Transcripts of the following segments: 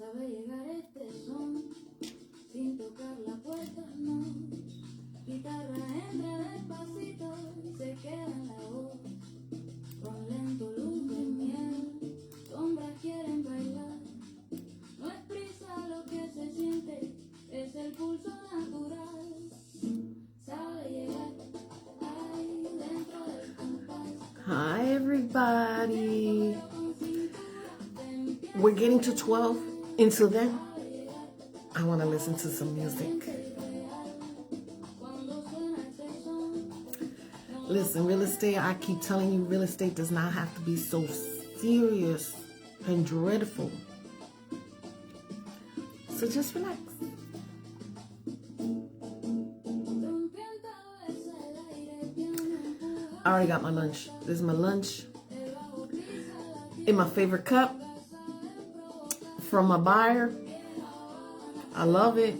Hi everybody. We're getting to 12. Until then, I want to listen to some music. Listen, real estate, I keep telling you, real estate does not have to be so serious and dreadful. So just relax. I already got my lunch. This is my lunch in my favorite cup from my buyer. I love it.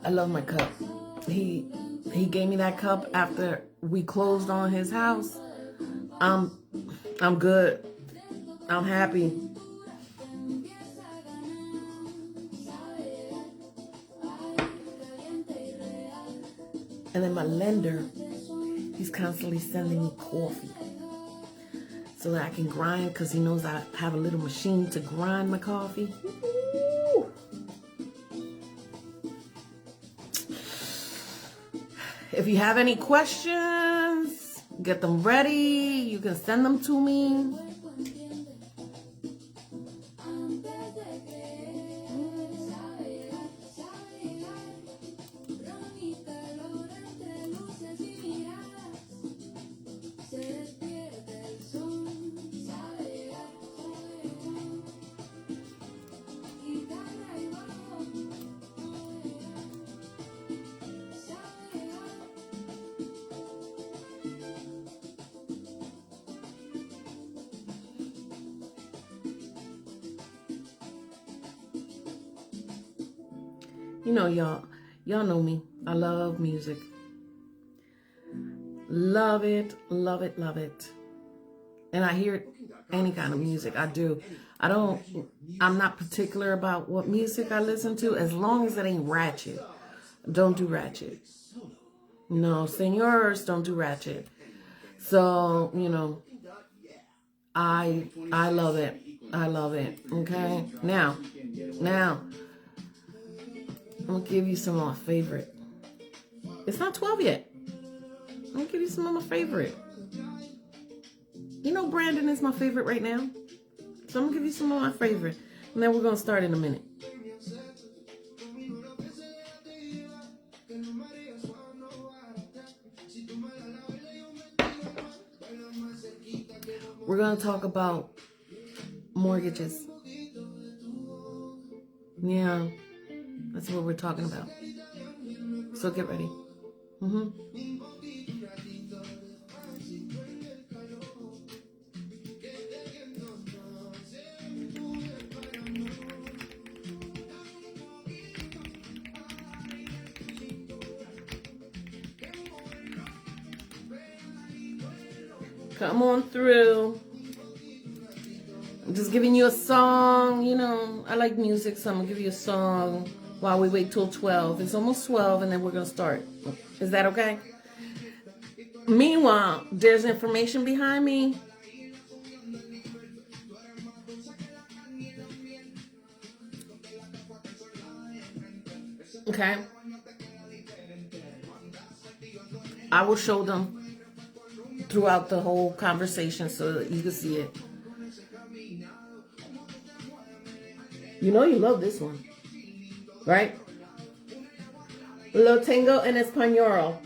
I love my cup. He gave me that cup after we closed on his house. I'm good. I'm happy. And then my lender, he's constantly sending me coffee so that I can grind, because he knows I have a little machine to grind my coffee. Ooh. If you have any questions, get them ready. You can send them to me. You know, y'all know me. I love music. Love it, love it, love it. And I hear any kind of music. I do. I'm not particular about what music I listen to, as long as it ain't ratchet. Don't do ratchet. No, senors, don't do ratchet. So, you know, I love it. I love it. Okay? Now, I'm going to give you some of my favorite. It's not 12 yet. I'm going to give you some of my favorite. You know Brandon is my favorite right now. So I'm going to give you some of my favorite. And then we're going to start in a minute. We're going to talk about mortgages. Yeah. That's what we're talking about. So get ready. Come on through. I'm just giving you a song. You know, I like music, so I'm going to give you a song while we wait till 12. It's almost 12, and then we're going to start. Is that okay? Meanwhile, there's information behind me. Okay? I will show them throughout the whole conversation so that you can see it. You know you love this one. Right? Lo tengo en español.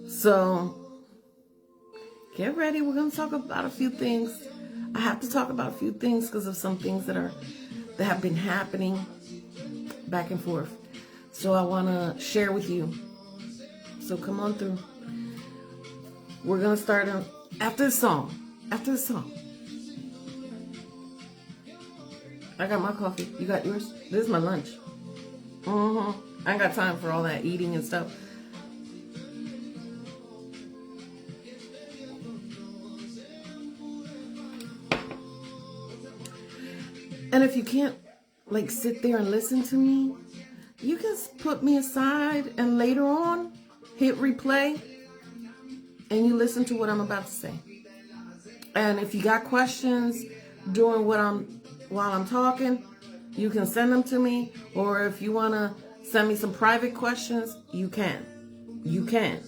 So, get ready. We're going to talk about a few things. I have to talk about a few things because of some things that have been happening back and forth. So I want to share with you. So come on through. We're going to start after the song. After the song. I got my coffee. You got yours? This is my lunch. I ain't got time for all that eating and stuff. And if you can't like sit there and listen to me, you can put me aside and later on hit replay and you listen to what I'm about to say. And if you got questions during while I'm talking, you can send them to me. Or if you want to send me some private questions, you can. You can.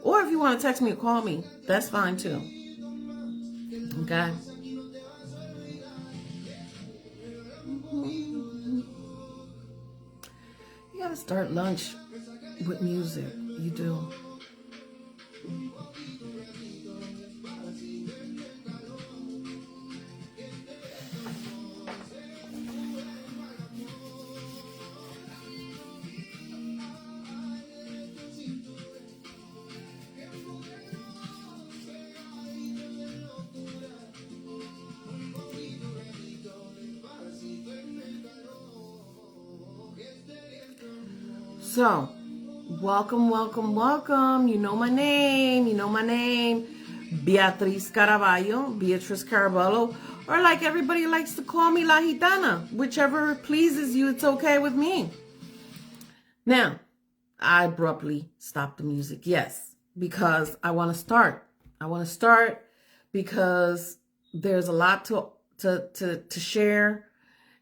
Or if you want to text me or call me, that's fine too. Okay? You gotta start lunch with music. You do. So, welcome, welcome, welcome. You know my name. Beatriz Caraballo, Beatriz Caraballo, or like everybody likes to call me La Gitana. Whichever pleases you, it's okay with me. Now, I abruptly stopped the music. Yes, because I want to start. I want to start because there's a lot to share,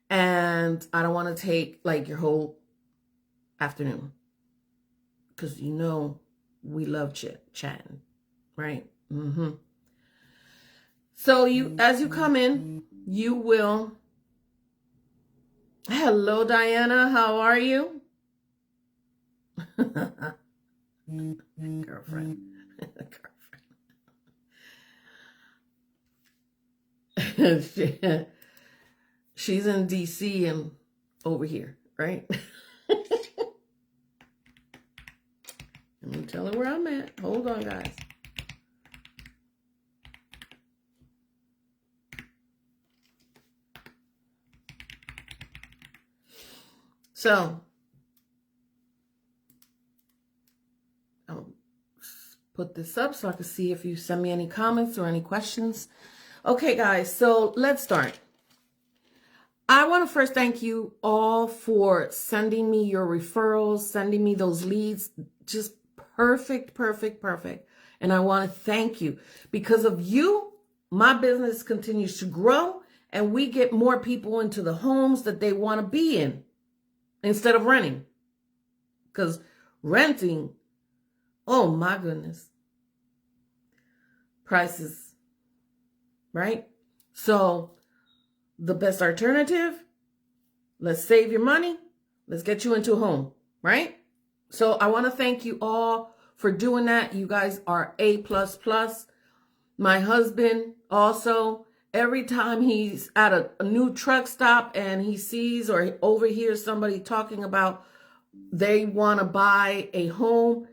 and I don't want to take like your whole afternoon, because you know we love chatting, right? So as you come in, you will. Hello, Diana. How are you? Girlfriend. She's in DC and over here, right? Let me tell her where I'm at. Hold on, guys. So, I'll put this up so I can see if you send me any comments or any questions. Okay, guys, so let's start. I want to first thank you all for sending me your referrals, sending me those leads. Just perfect. And I want to thank you. Because of you, my business continues to grow and we get more people into the homes that they want to be in instead of renting. Because renting, oh my goodness, prices, right? So the best alternative, let's save your money. Let's get you into a home, right? So I want to thank you all for doing that. You guys are A++. My husband also, every time he's at a new truck stop and he sees or overhears somebody talking about they want to buy a home,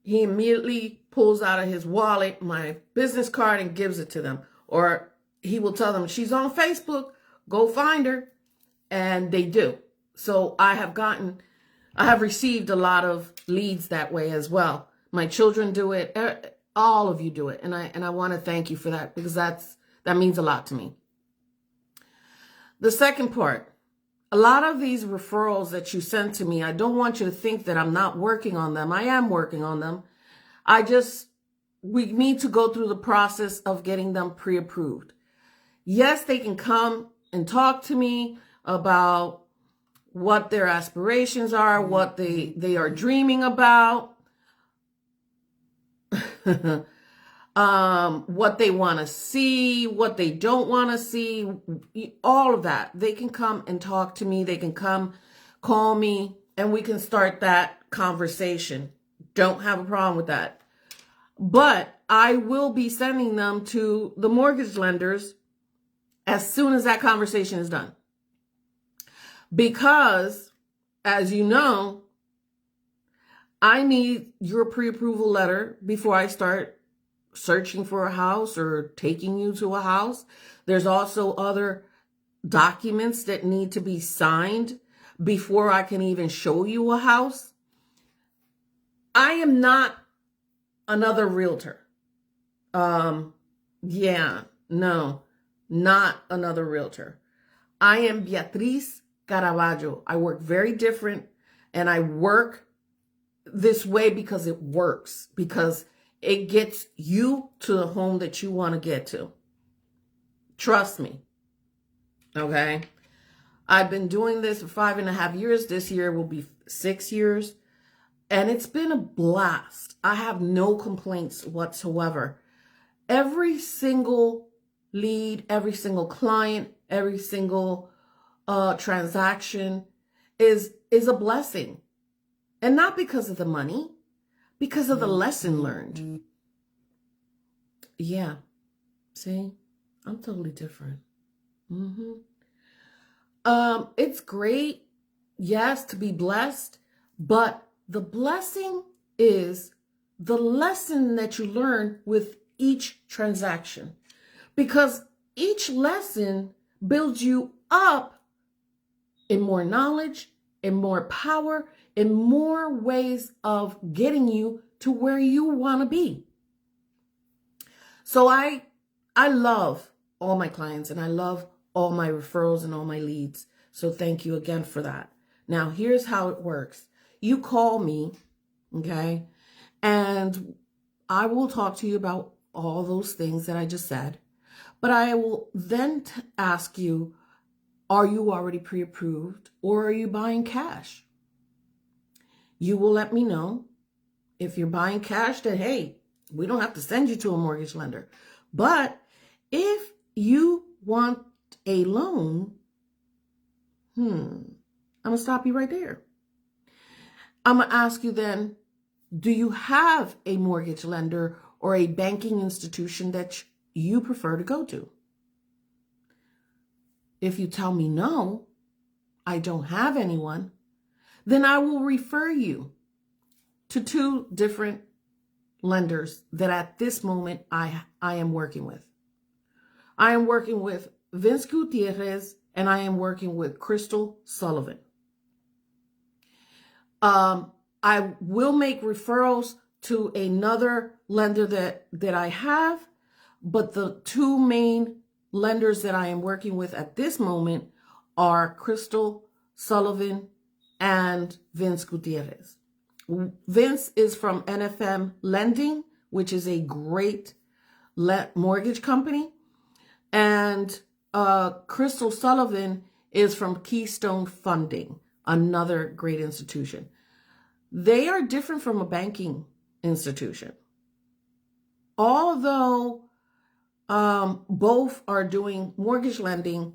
he immediately pulls out of his wallet my business card and gives it to them. Or he will tell them, she's on Facebook, go find her. And they do. So I have received a lot of leads that way as well. My children do it. All of you do it. And I want to thank you for that, because that means a lot to me. The second part, a lot of these referrals that you send to me, I don't want you to think that I'm not working on them. I am working on them. We need to go through the process of getting them pre-approved. Yes, they can come and talk to me about what their aspirations are, what they are dreaming about, what they want to see, what they don't want to see, all of that. They can come and talk to me. They can come call me and we can start that conversation. Don't have a problem with that. But I will be sending them to the mortgage lenders as soon as that conversation is done. Because, as you know, I need your pre-approval letter before I start searching for a house or taking you to a house. There's also other documents that need to be signed before I can even show you a house. I am not another realtor. Yeah, no, not another realtor. I am Beatriz Caravaggio. I work very different, and I work this way because it works, because it gets you to the home that you want to get to. Trust me. Okay. I've been doing this for 5.5 years. This year will be 6 years. And it's been a blast. I have no complaints whatsoever. Every single lead, every single client, every single transaction is a blessing. And not because of the money, because of the lesson learned. Yeah. See, I'm totally different. It's great, yes, to be blessed, but the blessing is the lesson that you learn with each transaction, because each lesson builds you up in more knowledge, in more power, in more ways of getting you to where you want to be. So I love all my clients, and I love all my referrals and all my leads. So thank you again for that. Now, here's how it works. You call me, okay? And I will talk to you about all those things that I just said. But I will then ask you, are you already pre-approved, or are you buying cash? You will let me know. If you're buying cash, then hey, we don't have to send you to a mortgage lender. But if you want a loan, I'm going to stop you right there. I'm going to ask you then, do you have a mortgage lender or a banking institution that you prefer to go to? If you tell me no, I don't have anyone, then I will refer you to 2 different lenders that at this moment I am working with. I am working with Vince Gutierrez, and I am working with Crystal Sullivan. I will make referrals to another lender that I have, but the 2 main lenders that I am working with at this moment are Crystal Sullivan and Vince Gutierrez. Vince is from NFM Lending, which is a great mortgage company. And Crystal Sullivan is from Keystone Funding, another great institution. They are different from a banking institution. Although both are doing mortgage lending,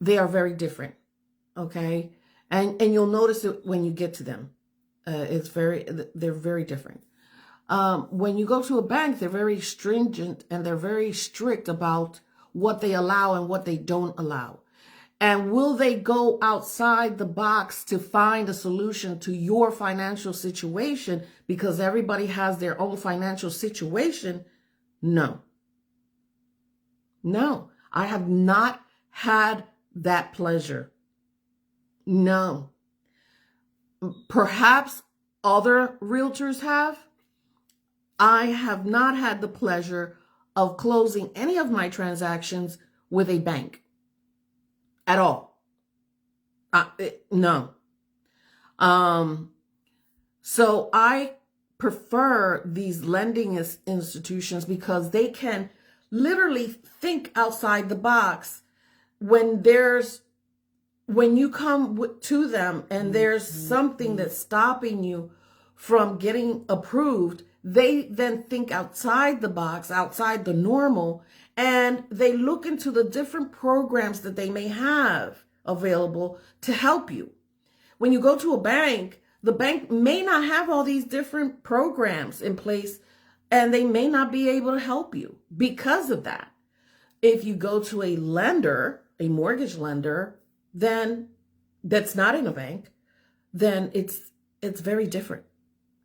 they are very different, okay? And you'll notice it when you get to them. They're very different. When you go to a bank, they're very stringent and they're very strict about what they allow and what they don't allow. And will they go outside the box to find a solution to your financial situation because everybody has their own financial situation? No. No, I have not had that pleasure. No. Perhaps other realtors have. I have not had the pleasure of closing any of my transactions with a bank at all. No. So I prefer these lending institutions because they can literally think outside the box when you come to them and there's something that's stopping you from getting approved. They then think outside the box, outside the normal, and they look into the different programs that they may have available to help you. When you go to a bank, the bank may not have all these different programs in place, and they may not be able to help you because of that. If you go to a lender, a mortgage lender, then that's not in a bank, then it's very different.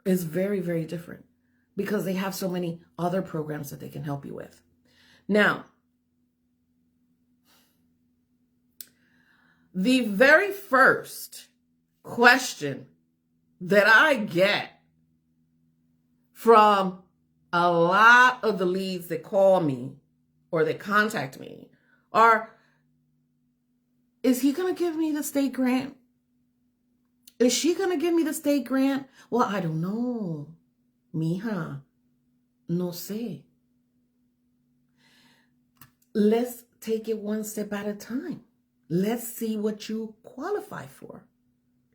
It's very, very different because they have so many other programs that they can help you with. Now, The very first question that I get from a lot of the leads that call me or that contact me are, is he going to give me the state grant? Is she going to give me the state grant? Well, I don't know. Mija, no sé. Let's take it one step at a time. Let's see what you qualify for.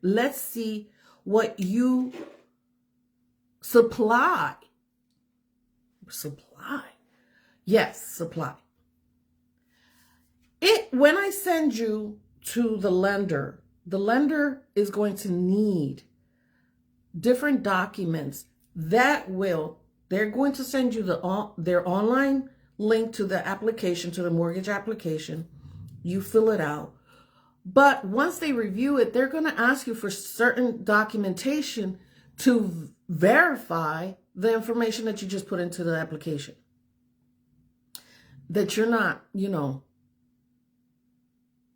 Let's see what you supply. Supply. Yes, supply. When I send you to the lender is going to need different documents they're going to send you their online link to the application, to the mortgage application. You fill it out. But once they review it, they're going to ask you for certain documentation to verify the information that you just put into the application. That you're not,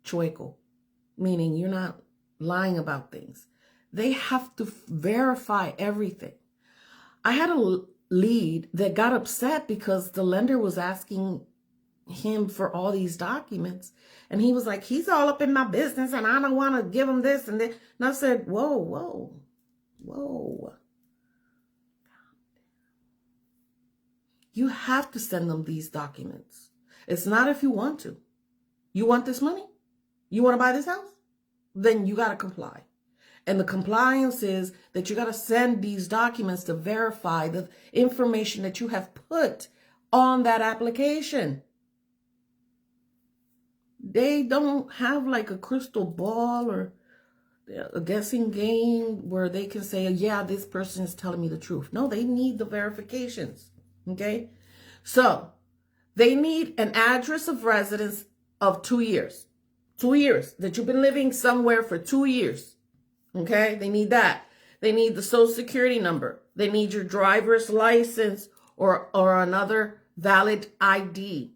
chueco, meaning you're not lying about things. They have to verify everything. I had a lead that got upset because the lender was asking him for all these documents. And he was like, he's all up in my business and I don't want to give him this and that. And I said, whoa. You have to send them these documents. It's not if you want to. You want this money? You want to buy this house? Then you got to comply. And the compliance is that you got to send these documents to verify the information that you have put on that application. They don't have like a crystal ball or a guessing game where they can say, yeah, this person is telling me the truth. No, they need the verifications. Okay? So they need an address of residence of 2 years. 2 years that you've been living somewhere for 2 years. Okay? They need that. They need the social security number. They need your driver's license or another valid ID.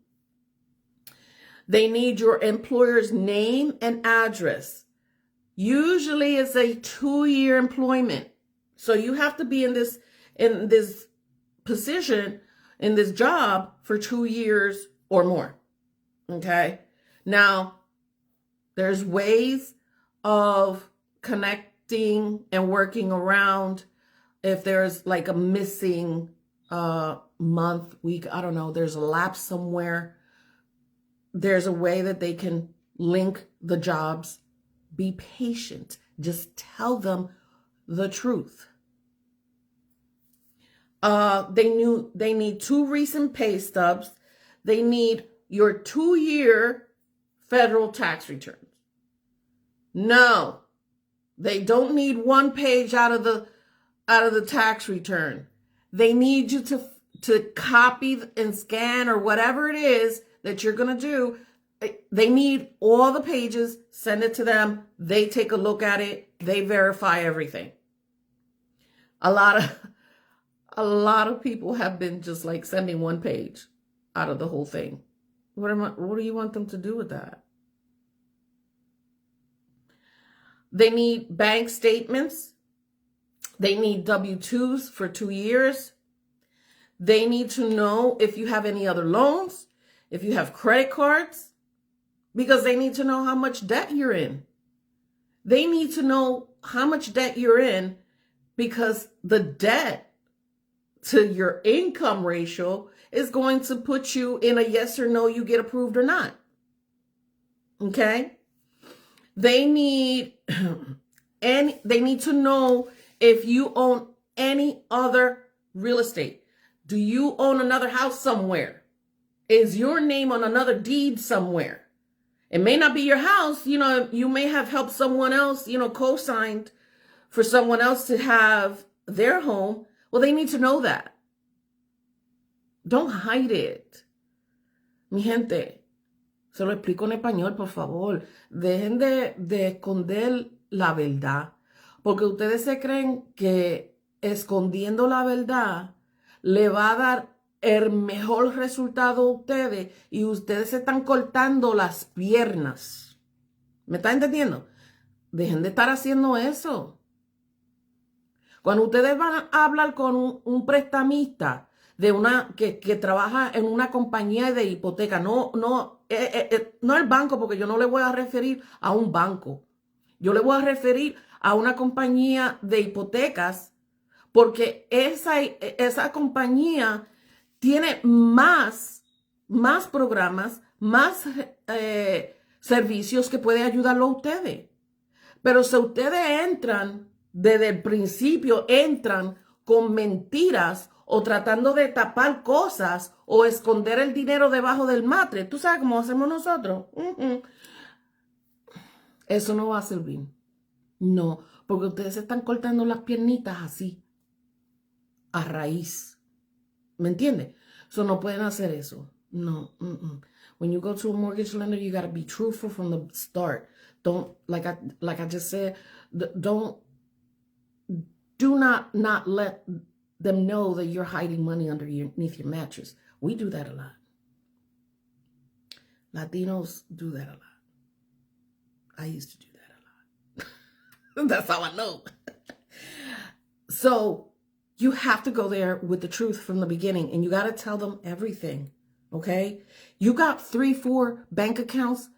They need your employer's name and address. Usually it's a 2-year employment. So you have to be in this position, in this job for 2 years or more. Okay? Now, there's ways of connecting and working around if there's like a missing month, week, I don't know, there's a lapse somewhere. There's a way that they can link the jobs. Be patient. Just tell them the truth. They need 2 recent pay stubs. They need your 2-year federal tax returns. No, they don't need 1 page out of the tax return. They need you to copy and scan or whatever it is that you're going to do. They need all the pages, send it to them. They take a look at it. They verify everything. A lot of people have been just like sending 1 page out of the whole thing. What do you want them to do with that? They need bank statements. They need W-2s for 2 years. They need to know if you have any other loans, if you have credit cards, because they need to know how much debt you're in. They need to know how much debt you're in because the debt to your income ratio is going to put you in a yes or no, you get approved or not. Okay? They need to know if you own any other real estate. Do you own another house somewhere? Is your name on another deed somewhere? It may not be your house. You may have helped someone else, co-signed for someone else to have their home. Well, they need to know that. Don't hide it. Mi gente, se lo explico en español, por favor. Dejen de esconder la verdad. Porque ustedes se creen que escondiendo la verdad le va a dar el mejor resultado a ustedes y ustedes se están cortando las piernas. ¿Me está entendiendo? Dejen de estar haciendo eso. Cuando ustedes van a hablar con un prestamista de que trabaja en una compañía de hipoteca, no el banco, porque yo no le voy a referir a un banco. Yo le voy a referir a una compañía de hipotecas, porque esa compañía tiene más programas, más servicios que puede ayudarlo a ustedes. Pero si ustedes entran desde el principio, entran con mentiras o tratando de tapar cosas o esconder el dinero debajo del matre, ¿tú sabes cómo hacemos nosotros? Eso no va a servir. No, porque ustedes se están cortando las piernitas así, a raíz. ¿Me entiende? So no pueden hacer eso. No. When you go to a mortgage lender, you got to be truthful from the start. Don't, like I just said, do not let them know that you're hiding money underneath your mattress. We do that a lot. Latinos do that a lot. I used to do that a lot. That's how I know. So you have to go there with the truth from the beginning, and you got to tell them everything, okay? You got 3-4 bank accounts.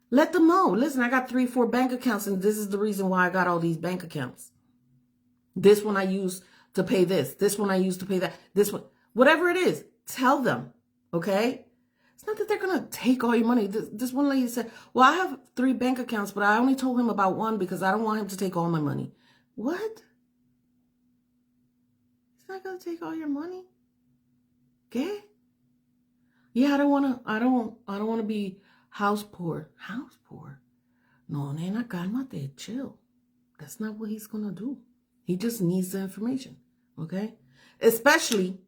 Let them know. Listen, I got 3-4 bank accounts, and this is the reason why I got all these bank accounts. This one I use to pay this. This one I use to pay that. This one, whatever it is, tell them, okay? It's not that they're going to take all your money. This one lady said, well, I have 3 bank accounts, but I only told him about one because I don't want him to take all my money. What? He's not going to take all your money? ¿Qué? Yeah, I don't want to be house poor. House poor? No, nena, cálmate, chill. That's not what he's going to do. He just needs the information, okay? Especially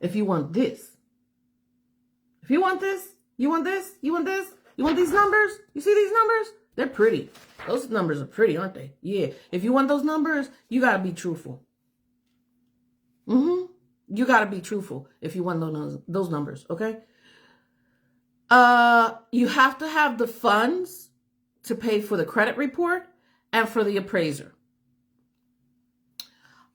if you want this. If you want this, you want this, you want this, you want these numbers? You see these numbers? They're pretty. Those numbers are pretty, aren't they? Yeah. If you want those numbers, you got to be truthful. You got to be truthful if you want those numbers, okay? You have to have the funds to pay for the credit report and for the appraiser.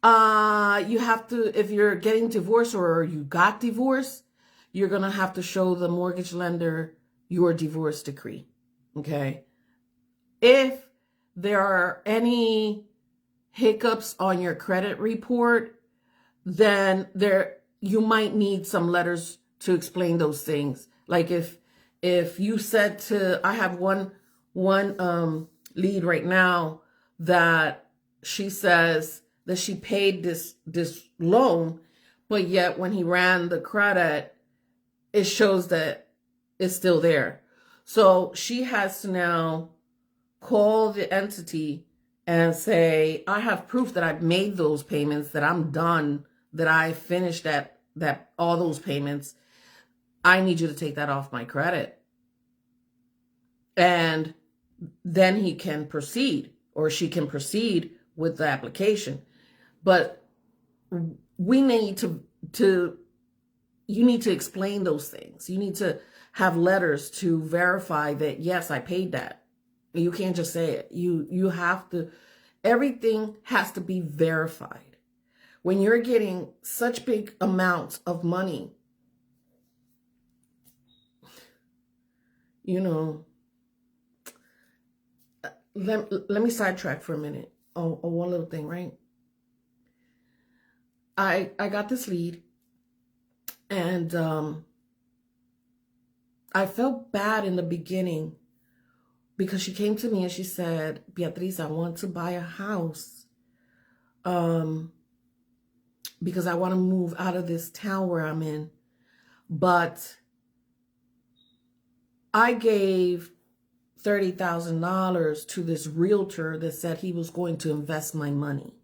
You have to, if you're getting divorced or you got divorced, you're going to have to show the mortgage lender your divorce decree, okay? If there are any hiccups on your credit report, then you might need some letters to explain those things. Like if you said I have one lead right now that she says that she paid this loan, but yet when he ran the credit, it shows that it's still there. So she has to now call the entity and say, I have proof that I've made those payments, that I'm done, that I finished that all those payments. I need you to take that off my credit. And then he can proceed, or she can proceed with the application. But we need you need to explain those things. You need to have letters to verify that, yes, I paid that. You can't just say it. You have to, everything has to be verified. When you're getting such big amounts of money, you know, let me sidetrack for a minute on one little thing, right? I got this lead, and I felt bad in the beginning because she came to me and she said, Beatriz, I want to buy a house because I want to move out of this town where I'm in. But I gave $30,000 to this realtor that said he was going to invest my money.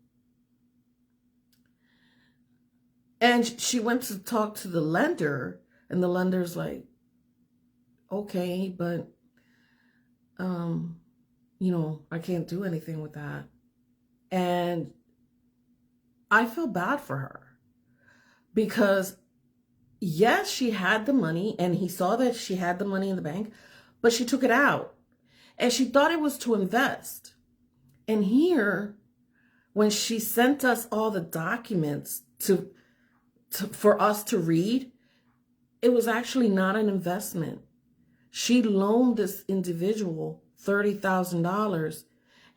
And she went to talk to the lender, and the lender's like, okay, but, you know, I can't do anything with that. And I feel bad for her because yes, she had the money and he saw that she had the money in the bank, but she took it out and she thought it was to invest. And here, when she sent us all the documents for us to read, it was actually not an investment. She loaned this individual $30,000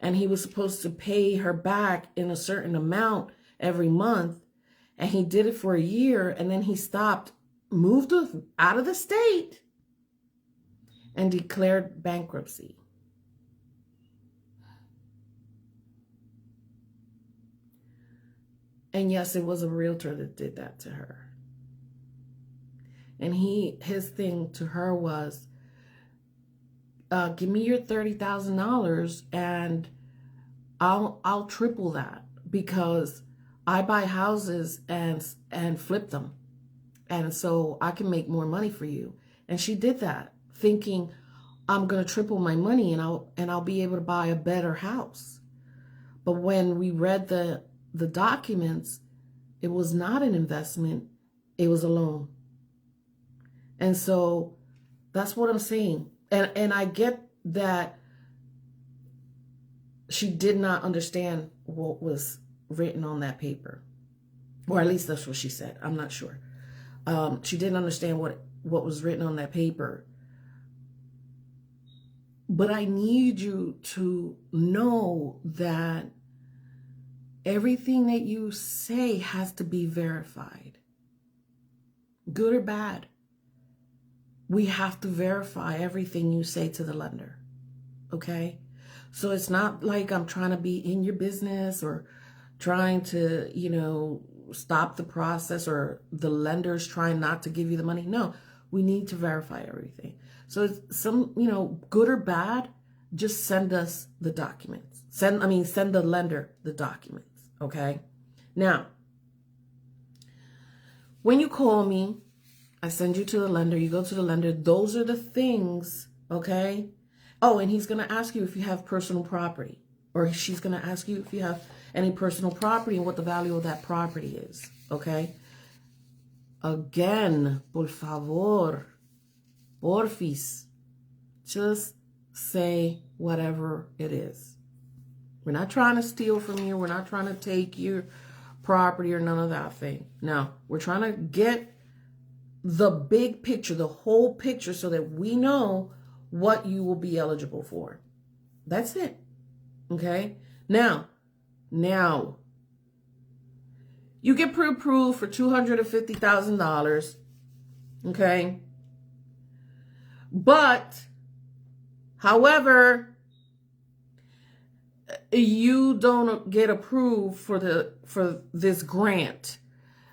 and he was supposed to pay her back in a certain amount every month. And he did it for a year and then he stopped, moved out of the state and declared bankruptcy. And yes, it was a realtor that did that to her. And his thing to her was, give me your $30,000 and I'll triple that, because I buy houses and flip them. And so I can make more money for you. And she did that thinking, I'm going to triple my money and I'll be able to buy a better house. But when we read the documents, it was not an investment. It was a loan. And so that's what I'm saying. And I get that she did not understand what was written on that paper. Or at least that's what she said. I'm not sure. She didn't understand what was written on that paper. But I need you to know that everything that you say has to be verified. Good or bad. We have to verify everything you say to the lender. Okay? So it's not like I'm trying to be in your business or trying to, stop the process, or the lender's trying not to give you the money. No, we need to verify everything. So it's some, good or bad, just send us the documents. Send the lender the documents. Okay? Now, when you call me, I send you to the lender, you go to the lender. Those are the things, okay? Oh, and he's going to ask you if you have personal property, or she's going to ask you if you have any personal property and what the value of that property is, okay? Again, por favor, porfis, just say whatever it is. We're not trying to steal from you. We're not trying to take your property or none of that thing. No, we're trying to get the big picture, the whole picture, so that we know what you will be eligible for. That's it. Okay? Now, you get pre-approved for $250,000. Okay? But, however, you don't get approved for this grant.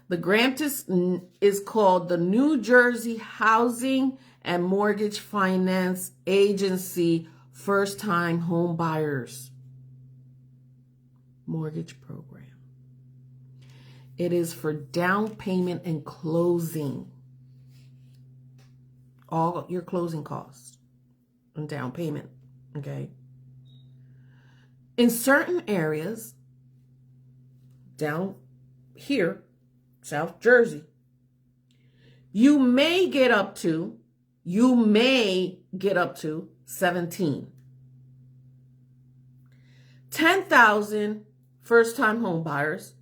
The grant is called the New Jersey Housing and Mortgage Finance Agency First Time Home Buyers Mortgage Program. It is for down payment and closing. All your closing costs and down payment, okay? In certain areas, down here, South Jersey, you may get up to 17. 10,000 first-time home buyers.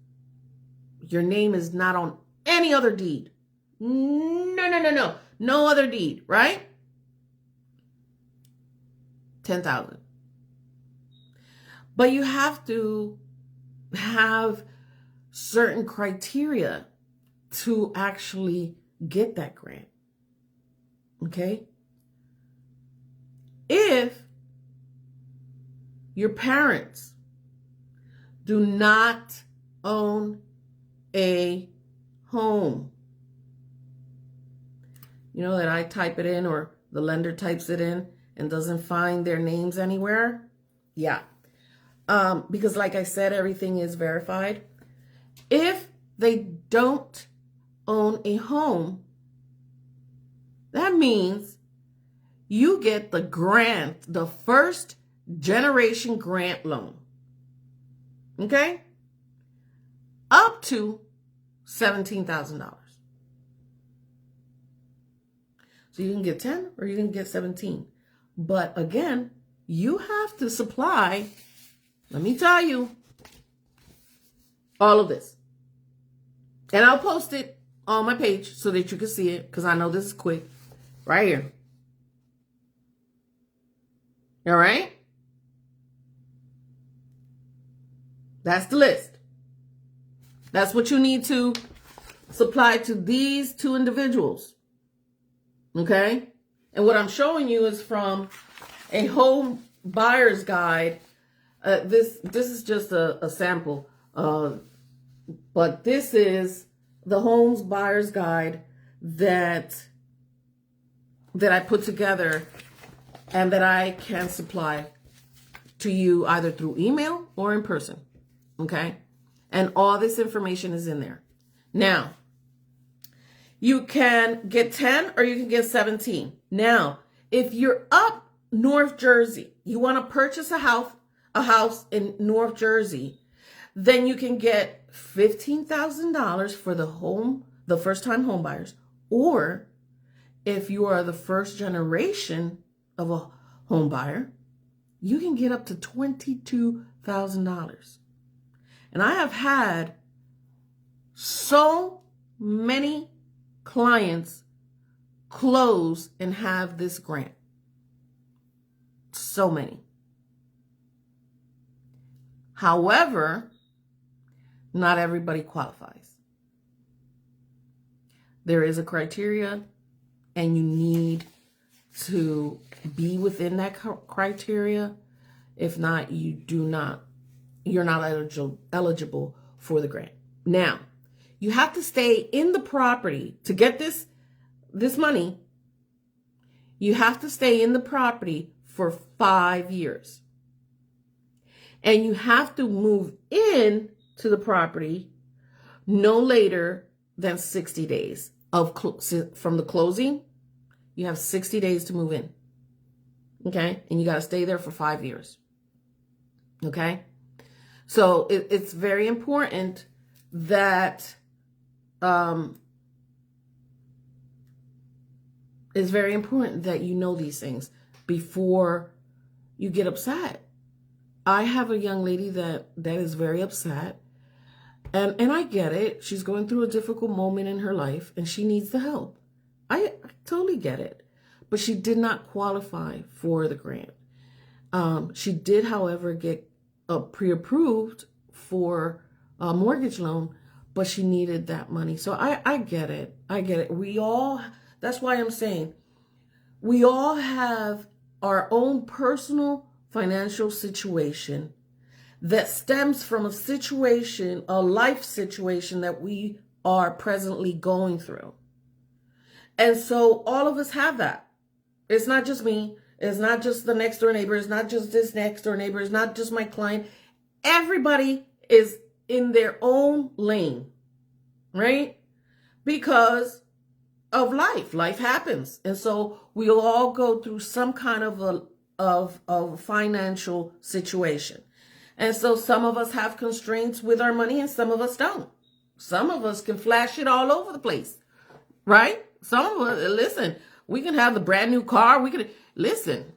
Your name is not on any other deed. No. No other deed, right? 10,000. But you have to have certain criteria to actually get that grant. Okay? If your parents do not own a home, that I type it in or the lender types it in and doesn't find their names anywhere. Yeah. Because like I said, everything is verified. If they don't own a home, that means you get the grant, the first generation grant loan. Okay? Up to $17,000. So you can get 10 or you can get 17. But again, you have to supply, let me tell you, all of this. And I'll post it on my page so that you can see it, because I know this is quick. Right here. All right? That's the list. That's what you need to supply to these two individuals. Okay? And what I'm showing you is from a home buyer's guide. This is just a sample. But this is the homes buyer's guide that I put together and that I can supply to you either through email or in person. Okay? And all this information is in there. Now, you can get 10 or you can get 17. Now, if you're up North Jersey, you want to purchase a house in North Jersey, then you can get $15,000 for the first-time home buyers. Or if you are the first generation of a home buyer, you can get up to $22,000. And I have had so many clients close and have this grant. So many. However, not everybody qualifies. There is a criteria, and you need to be within that criteria. If not, you're not eligible for the grant. Now, you have to stay in the property to get this money. You have to stay in the property for 5 years. And you have to move in to the property no later than 60 days from the closing. You have 60 days to move in. Okay? And you got to stay there for 5 years. Okay? So it's very important that you know these things before you get upset. I have a young lady that is very upset, and I get it. She's going through a difficult moment in her life, and she needs the help. I totally get it. But she did not qualify for the grant. She did, however, get pre-approved for a mortgage loan, but she needed that money. So I get it. I get it. That's why I'm saying we all have our own personal financial situation that stems from a life situation that we are presently going through. And so all of us have that. It's not just me. It's not just the next door neighbor. It's not just this next door neighbor. It's not just my client. Everybody is in their own lane, right? Because of life. Life happens. And so we'll all go through some kind of a financial situation. And so some of us have constraints with our money and some of us don't. Some of us can flash it all over the place, right? Some of us, listen, we can have the brand new car. We can, listen.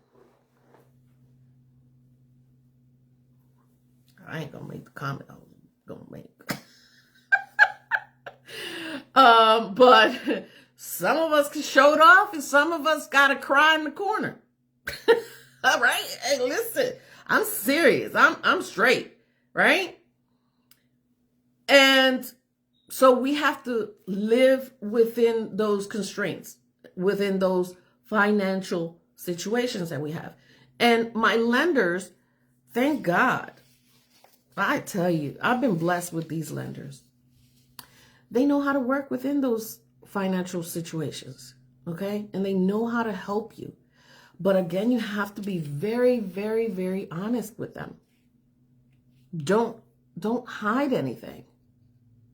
I ain't going to make the comment I was going to make. But some of us can show it off and some of us got to cry in the corner. All right. Hey, listen, I'm serious. I'm straight. Right. And so we have to live within those constraints, within those financial situations that we have. And my lenders, thank God, I tell you, I've been blessed with these lenders. They know how to work within those financial situations, okay? And they know how to help you. But again, you have to be very, very, very honest with them. Don't hide anything,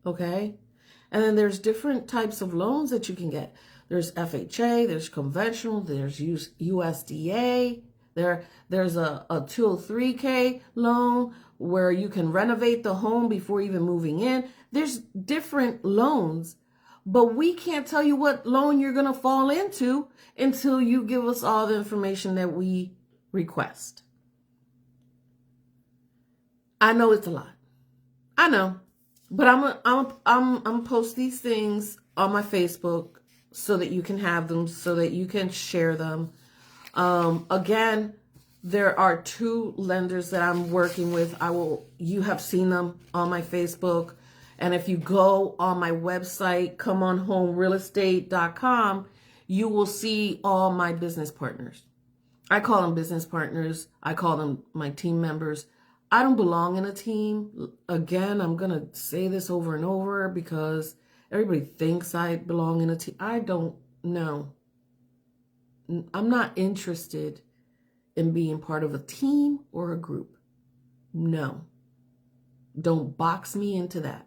okay? And then there's different types of loans that you can get. There's FHA, there's conventional, there's USDA, there's a 203K loan where you can renovate the home before even moving in. There's different loans, but we can't tell you what loan you're going to fall into until you give us all the information that we request. I know it's a lot. I know, but I'm post these things on my Facebook so that you can have them, so that you can share them. Again, there are 2 lenders that I'm working with. You have seen them on my Facebook. And if you go on my website, comeonhomerealestate.com, you will see all my business partners. I call them business partners. I call them my team members. I don't belong in a team. Again, I'm going to say this over and over because everybody thinks I belong in a team. I don't know. I'm not interested in being part of a team or a group. No. Don't box me into that.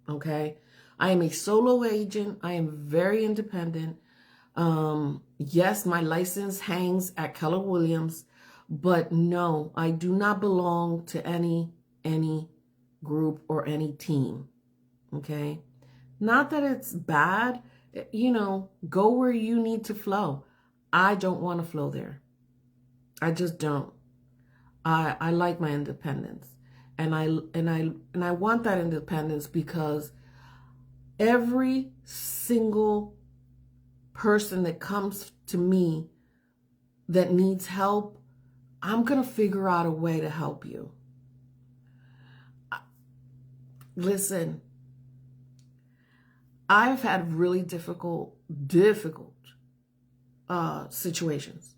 Okay? I am a solo agent. I am very independent. Yes, my license hangs at Keller Williams, but no, I do not belong to any group or any team. Okay? Not that it's bad. Go where you need to flow. I don't want to flow there. I just don't. I like my independence. And I want that independence because every single person that comes to me that needs help, I'm going to figure out a way to help you. Listen, I've had really difficult situations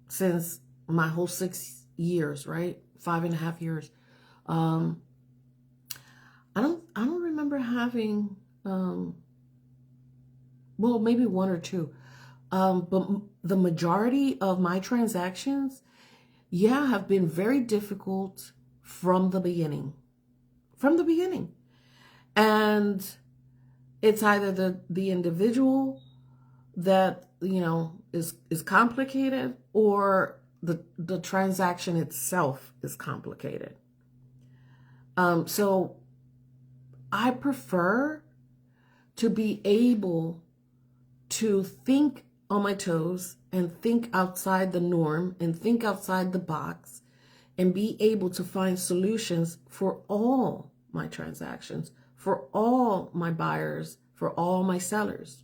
since my whole 6 years, right? 5.5 years. I don't remember having, well, maybe 1 or 2. But the majority of my transactions, have been very difficult from the beginning. And it's either the individual that, is complicated, or the transaction itself is complicated. So I prefer to be able to think on my toes and think outside the norm and think outside the box and be able to find solutions for all my transactions, for all my buyers, for all my sellers.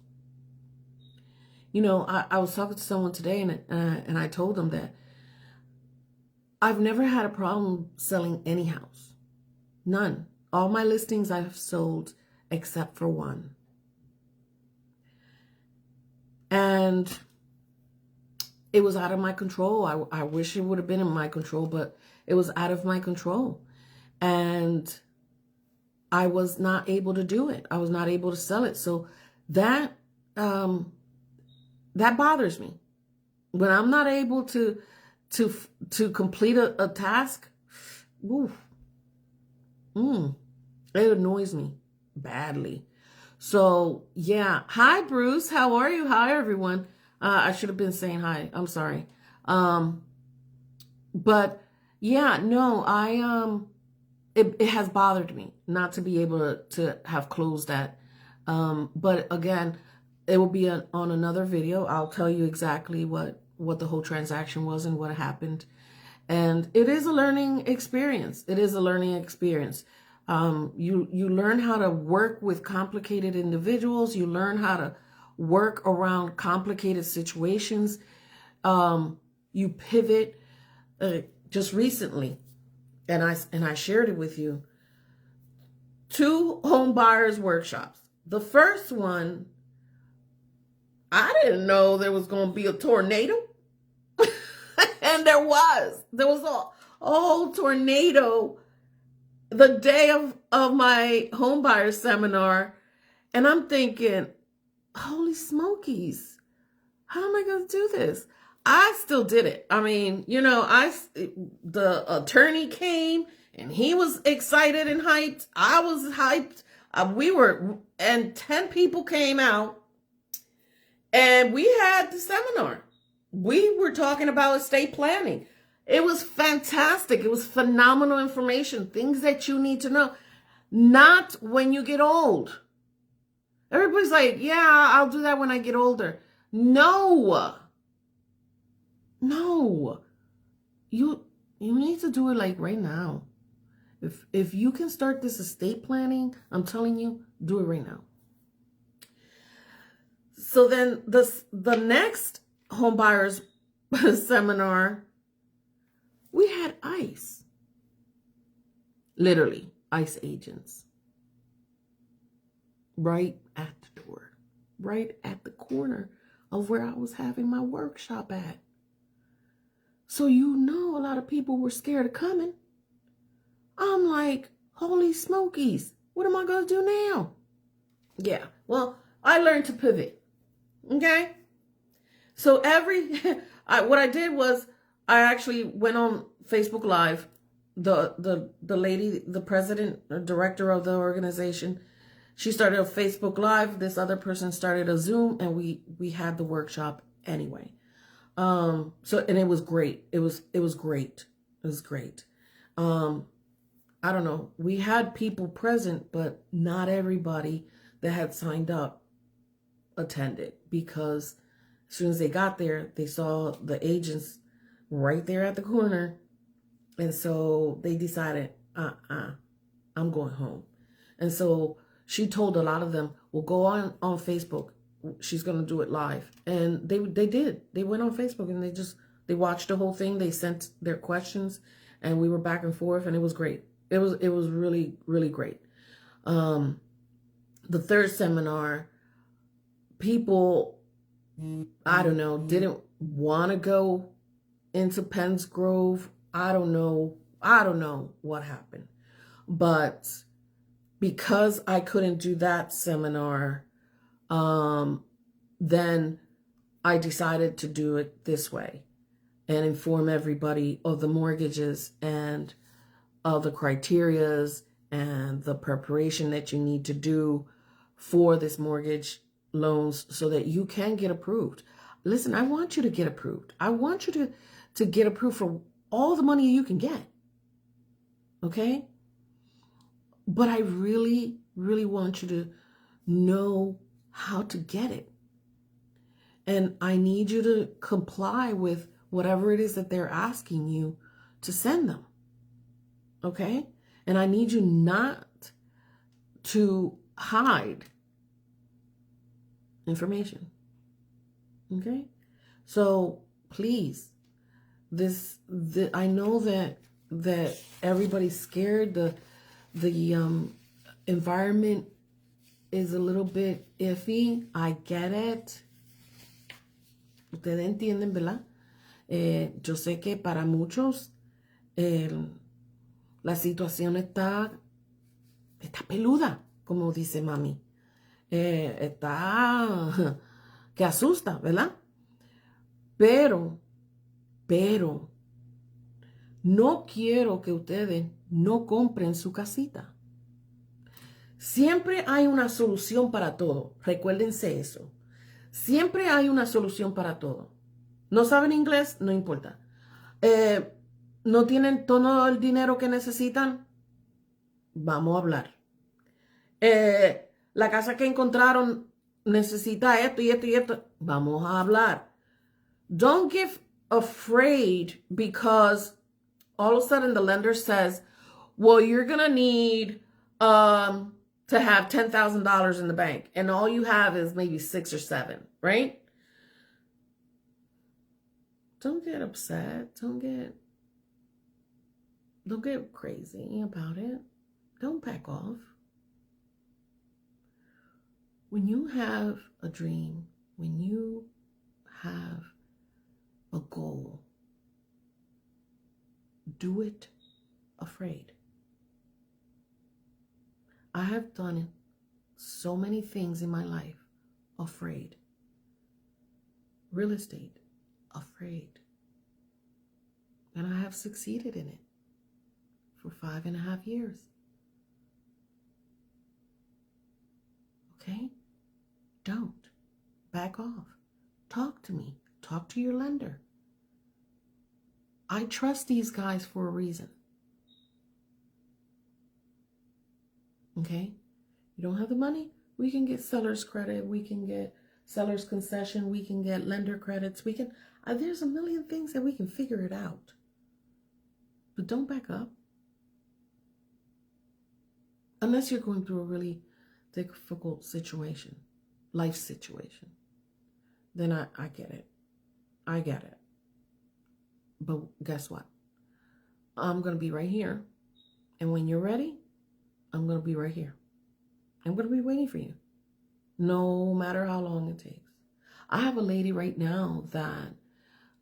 I was talking to someone today and I told them that I've never had a problem selling any house. None. All my listings I've sold except for 1. And it was out of my control. I wish it would have been in my control, but it was out of my control. And I was not able to do it. I was not able to sell it. So that bothers me. When I'm not able to complete a task, it annoys me badly. So, Hi, Bruce. How are you? Hi, everyone. I should have been saying hi. I'm sorry. But, it has bothered me not to be able to have closed that. But, again, it will be on another video. I'll tell you exactly what the whole transaction was and what happened. And it is a learning experience. You learn how to work with complicated individuals. You learn how to work around complicated situations. You pivot. Just recently, and I shared it with you, 2 home buyers workshops. The first one, I didn't know there was going to be a tornado. And there was a whole tornado the day of my home buyer seminar. And I'm thinking, holy smokies, how am I going to do this? I still did it. I mean, the attorney came and he was excited and hyped. I was hyped. And 10 people came out and we had the seminar. We were talking about estate planning. It was fantastic. It was phenomenal information, things that you need to know. Not when you get old. Everybody's like, yeah, I'll do that when I get older. No. No. You need to do it like right now. If you can start this estate planning, I'm telling you, do it right now. So then the next home buyers seminar, we had ICE. Literally, ICE agents. Right at the door. Right at the corner of where I was having my workshop at. So you know a lot of people were scared of coming. I'm like, holy smokies, what am I going to do now? Yeah, well, I learned to pivot. Okay? So what I did was I actually went on Facebook Live. The lady, the president or director of the organization, she started a Facebook Live. This other person started a Zoom, and we had the workshop anyway. And it was great. It was great. It was great. I don't know. We had people present, but not everybody that had signed up attended, because as soon as they got there, they saw the agents right there at the corner. And so they decided, I'm going home. And so she told a lot of them, well, go on Facebook. She's going to do it live. And they did. They went on Facebook and they watched the whole thing. They sent their questions and we were back and forth, and it was great. It was really, really great. The third seminar, people, I don't know, didn't want to go into Penns Grove. I don't know what happened. But because I couldn't do that seminar, then I decided to do it this way and inform everybody of the mortgages and of the criterias and the preparation that you need to do for this mortgage loans so that you can get approved. Listen, I want you to get approved. I want you to get approved for all the money you can get. Okay? But I really, really want you to know how to get it. And I need you to comply with whatever it is that they're asking you to send them. Okay? And I need you not to hide information. Okay? So please, I know that everybody's scared. The environment is a little bit iffy. I get it. Ustedes entienden, ¿verdad? Yo sé que para muchos la situación está peluda, como dice mami. Está que asusta, ¿verdad? Pero no quiero que ustedes no compren su casita. Siempre hay una solución para todo. Recuérdense eso. Siempre hay una solución para todo. ¿No saben inglés? No importa. ¿No tienen todo el dinero que necesitan? Vamos a hablar. La casa que encontraron necesita esto y esto y esto. Vamos a hablar. Don't get afraid because all of a sudden the lender says, well, you're going to need to have $10,000 in the bank, and all you have is maybe 6 or 7, right? Don't get upset. Don't get crazy about it. Don't back off. When you have a dream, when you have a goal, do it afraid. I have done so many things in my life afraid. Real estate, afraid. And I have succeeded in it for 5.5 years. Okay? Don't back off. Talk to me. Talk to your lender. I trust these guys for a reason. Okay? You don't have the money? We can get seller's credit. We can get seller's concession. We can get lender credits. We can, there's a million things that we can figure it out. But don't back up. Unless you're going through a really difficult situation, life situation. Then I get it. I get it. But guess what? I'm going to be right here. And when you're ready, I'm going to be right here. I'm going to be waiting for you. No matter how long it takes. I have a lady right now that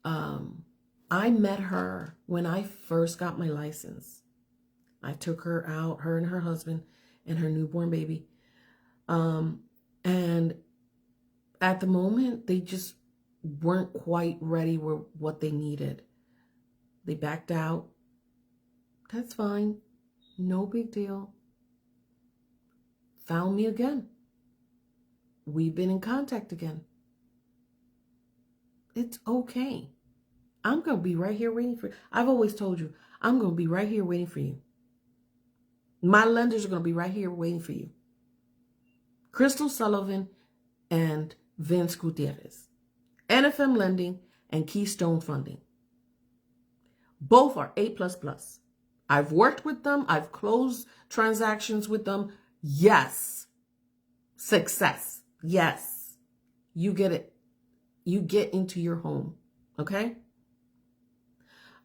I met her when I first got my license. I took her out, her and her husband and her newborn baby. And at the moment, they just weren't quite ready with what they needed. They backed out. That's fine. No big deal. Found me again. We've been in contact again. It's okay. I'm going to be right here waiting for you. I've always told you, I'm going to be right here waiting for you. My lenders are going to be right here waiting for you. Crystal Sullivan and Vince Gutierrez. NFM Lending and Keystone Funding. Both are A++. I've worked with them. I've closed transactions with them. Yes. Success. Yes. You get it. You get into your home. Okay?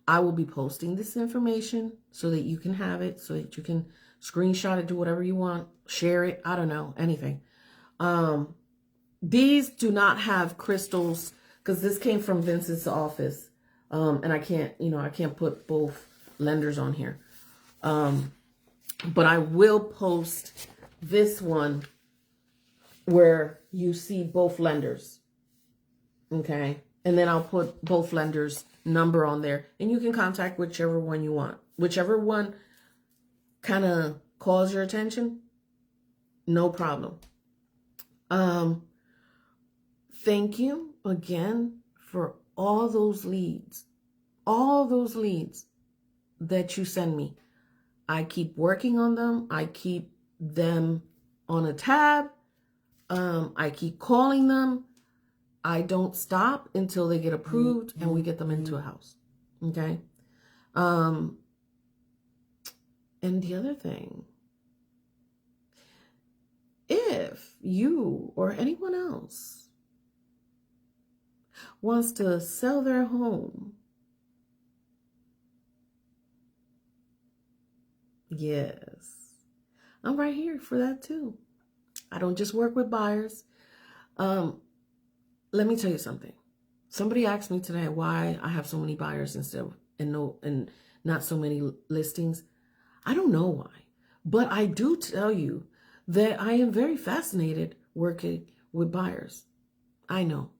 I will be posting this information so that you can have it, so that you can screenshot it, do whatever you want, share it. I don't know, anything. These do not have crystals because this came from Vince's office. And I can't put both lenders on here. But I will post this one where you see both lenders. Okay. And then I'll put both lenders' number on there and you can contact whichever one you want. Whichever one kind of calls your attention, no problem. Thank you again for all those leads that you send me. I keep working on them. I keep them on a tab. I keep calling them. I don't stop until they get approved and we get them into a house. Okay. And the other thing, if you or anyone else wants to sell their home, yes, I'm right here for that too. I don't just work with buyers. Let me tell you something. Somebody asked me today why I have so many buyers and not so many listings. I don't know why, but I do tell you that I am very fascinated working with buyers. I know,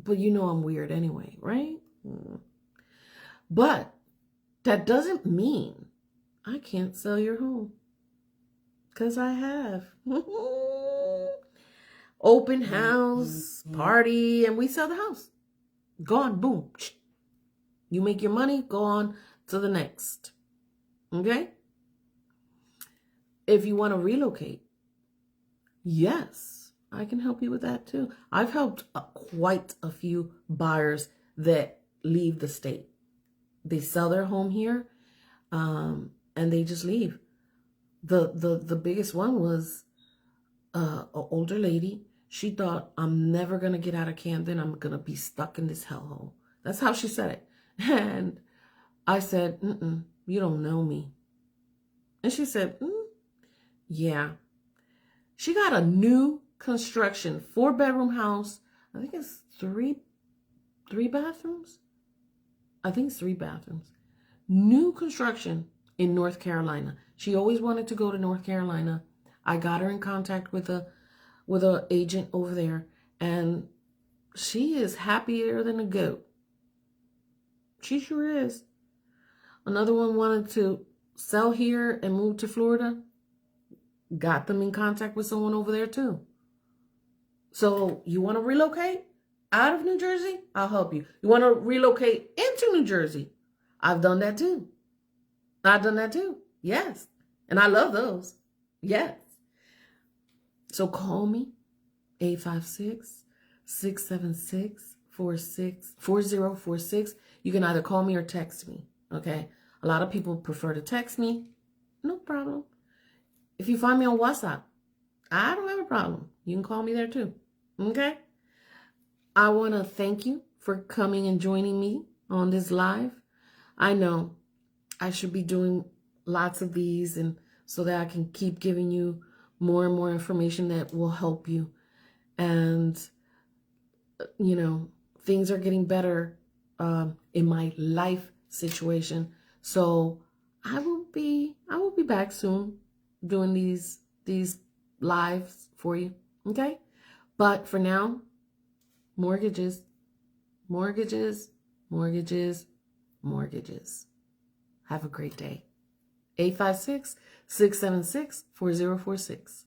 but you know I'm weird anyway, right? But that doesn't mean I can't sell your home, because I have. Open house, party, and we sell the house. Gone, boom. You make your money, go on to the next. Okay? If you want to relocate, yes, I can help you with that too. I've helped quite a few buyers that leave the state. They sell their home here, and they just leave. The biggest one was an older lady. She thought, I'm never going to get out of Camden. I'm going to be stuck in this hellhole. That's how she said it. And I said, you don't know me. And she said, yeah. She got a new construction, 4-bedroom house. I think it's three bathrooms. I think it's 3 bathrooms. New construction in North Carolina. She always wanted to go to North Carolina. I got her in contact with a agent over there, and she is happier than a goat. She sure is. Another one wanted to sell here and move to Florida. Got them in contact with someone over there too. So you want to relocate out of New Jersey? I'll help you. You want to relocate into New Jersey? I've done that too. Yes. And I love those. Yes. So call me, 856-676-4046. You can either call me or text me, okay? A lot of people prefer to text me. No problem. If you find me on WhatsApp, I don't have a problem. You can call me there too, okay? I want to thank you for coming and joining me on this live. I know I should be doing lots of these, and so that I can keep giving you more and more information that will help you. And, you know, things are getting better in my life situation. So I will be back soon doing these lives for you. Okay? But for now, mortgages, mortgages, mortgages, mortgages. Have a great day. 856-676-4046.